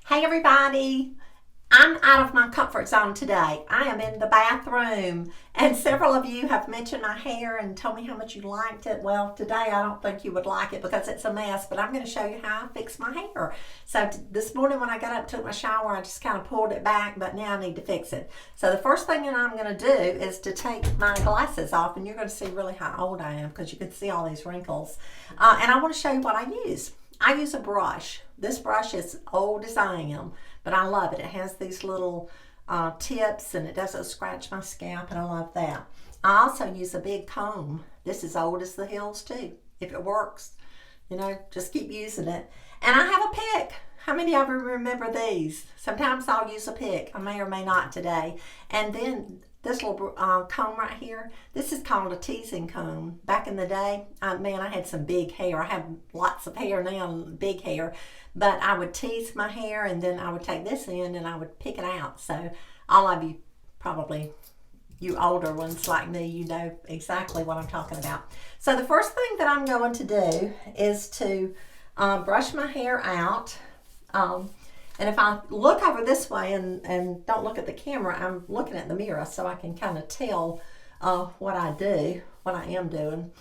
Hey everybody, I'm out of my comfort zone today. I am in the bathroom and several of you have mentioned my hair and told me how much you liked it. Well, today I don't think you would like it because it's a mess, but I'm going to show you how I fix my hair. So this morning when I got up, took my shower, I just kind of pulled it back, but now I need to fix it. So the first thing that I'm going to do is to take my glasses off, and you're going to see really how old I am because you can see all these wrinkles. And I want to show you what I use. I use a brush. This brush is old as I am, but I love it. It has these little tips and it doesn't scratch my scalp, and I love that. I also use a big comb. This is old as the hills too. If it works, just keep using it. And I have a pick. How many of you remember these? Sometimes I'll use a pick. I may or may not today. And then this little comb right here, this is called a teasing comb. Back in the day, man, I had some big hair. I have lots of hair now, big hair, but I would tease my hair and then I would take this in and I would pick it out. So all of you, probably you older ones like me, you know exactly what I'm talking about. So the first thing that I'm going to do is to brush my hair out. And if I look over this way and don't look at the camera, I'm looking at the mirror so I can kind of tell what I am doing.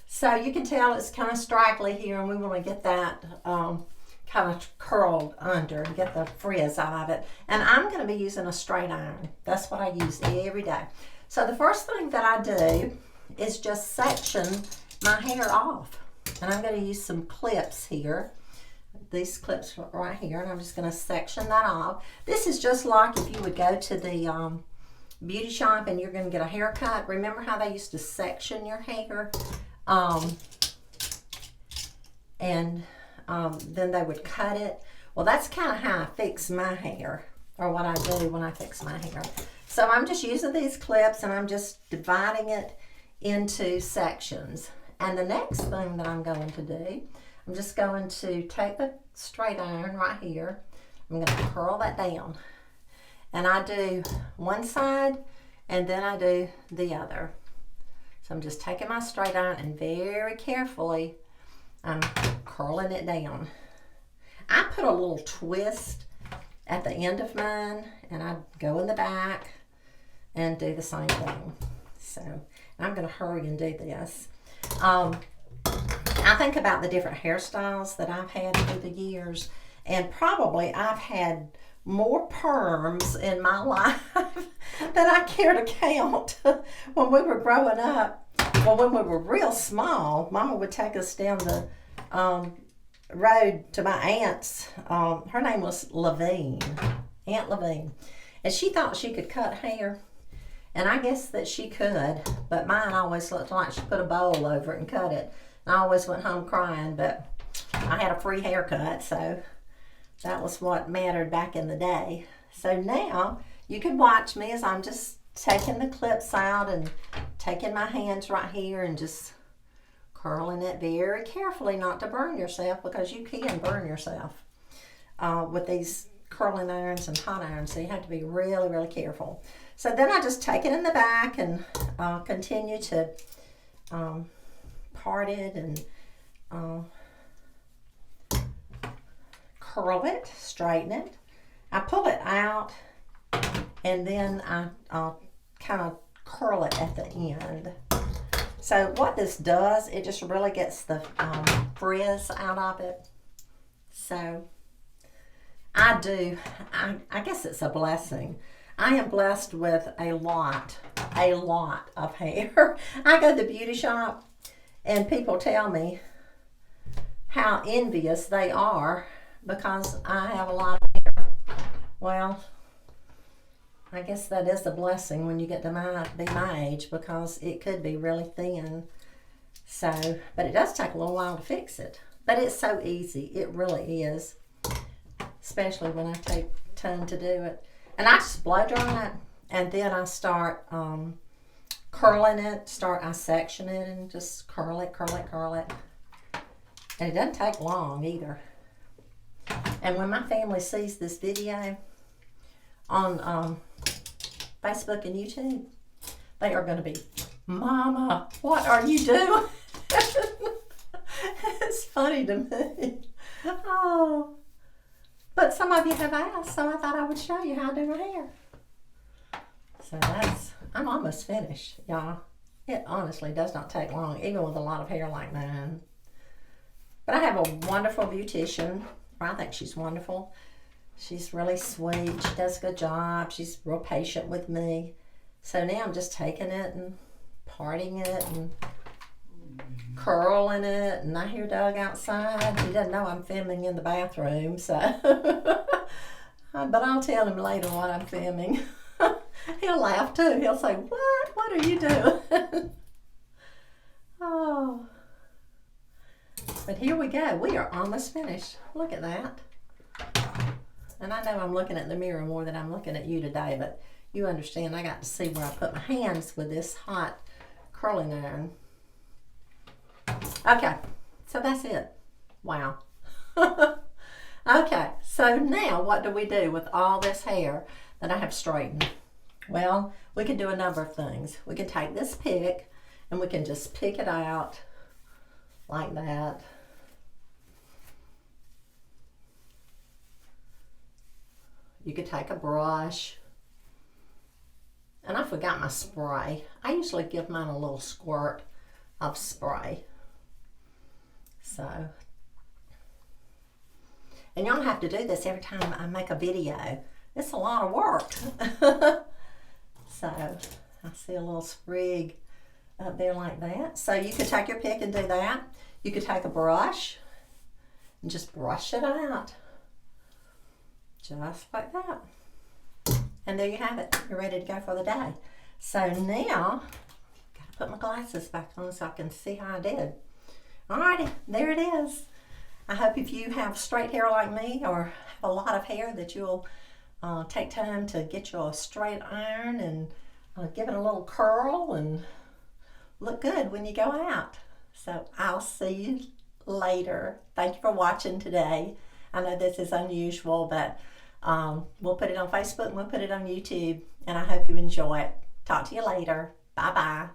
So you can tell it's kind of straggly here, and we want to get that kind of curled under and get the frizz out of it. And I'm going to be using a straight iron. That's what I use every day. So the first thing that I do is just section my hair off. And I'm going to use some clips here. These clips right here, and I'm just going to section that off. This is just like if you would go to the beauty shop and you're going to get a haircut. Remember how they used to section your hair? And then they would cut it. Well, that's kind of how I fix my hair, or what I do when I fix my hair. So I'm just using these clips and I'm just dividing it into sections. And the next thing that I'm going to do, I'm just going to take the straight iron right here. I'm going to curl that down. And I do one side and then I do the other. So I'm just taking my straight iron and very carefully I'm curling it down. I put a little twist at the end of mine, and I go in the back and do the same thing. So I'm going to hurry and do this. I think about the different hairstyles that I've had through the years, and probably I've had more perms in my life than I care to count. When we were growing up, well, when we were real small, Mama would take us down the road to my aunt's. Her name was Levine, Aunt Levine, and she thought she could cut hair. And I guess that she could, but mine always looked like she put a bowl over it and cut it. I always went home crying, but I had a free haircut, so that was what mattered back in the day. So now you can watch me as I'm just taking the clips out and taking my hands right here and just curling it very carefully, not to burn yourself, because you can burn yourself with these curling irons and hot irons, so you have to be really, really careful. So then I just take it in the back and continue to part it and curl it, straighten it. I pull it out and then I'll kind of curl it at the end. So what this does, it just really gets the frizz out of it. So I guess it's a blessing. I am blessed with a lot of hair. I go to the beauty shop and people tell me how envious they are because I have a lot of hair. Well, I guess that is a blessing when you get to be my age, because it could be really thin. So, but it does take a little while to fix it. But it's so easy. It really is. Especially when I take time to do it. And I just blow dry it, and then I start curling it, I section it and just curl it. And it doesn't take long either. And when my family sees this video on Facebook and YouTube, they are going to be, Mama, what are you doing? It's funny to me. Oh, But some of you have asked, so I thought I would show you how I do my hair. So I'm almost finished, y'all. It honestly does not take long, even with a lot of hair like mine. But I have a wonderful beautician. I think she's wonderful. She's really sweet. She does a good job. She's real patient with me. So now I'm just taking it and parting it and curling it. And I hear Doug outside. He doesn't know I'm filming in the bathroom, so. But I'll tell him later what I'm filming. He'll laugh too. He'll say, "What? What are you doing?" Oh. But here we go. We are almost finished. Look at that. And I know I'm looking at the mirror more than I'm looking at you today, but you understand I got to see where I put my hands with this hot curling iron. Okay, so that's it. Wow. Okay, so now what do we do with all this hair that I have straightened? Well, we can do a number of things. We can take this pick and we can just pick it out like that. You could take a brush. And I forgot my spray. I usually give mine a little squirt of spray. So, and y'all have to do this every time I make a video. It's a lot of work. So, I see a little sprig up there like that. So you could take your pick and do that. You could take a brush and just brush it out. Just like that. And there you have it. You're ready to go for the day. So now, gotta put my glasses back on so I can see how I did. Alrighty, there it is. I hope if you have straight hair like me or have a lot of hair that you'll take time to get you a straight iron and give it a little curl and look good when you go out. So I'll see you later. Thank you for watching today. I know this is unusual, but we'll put it on Facebook and we'll put it on YouTube, and I hope you enjoy it. Talk to you later. Bye-bye.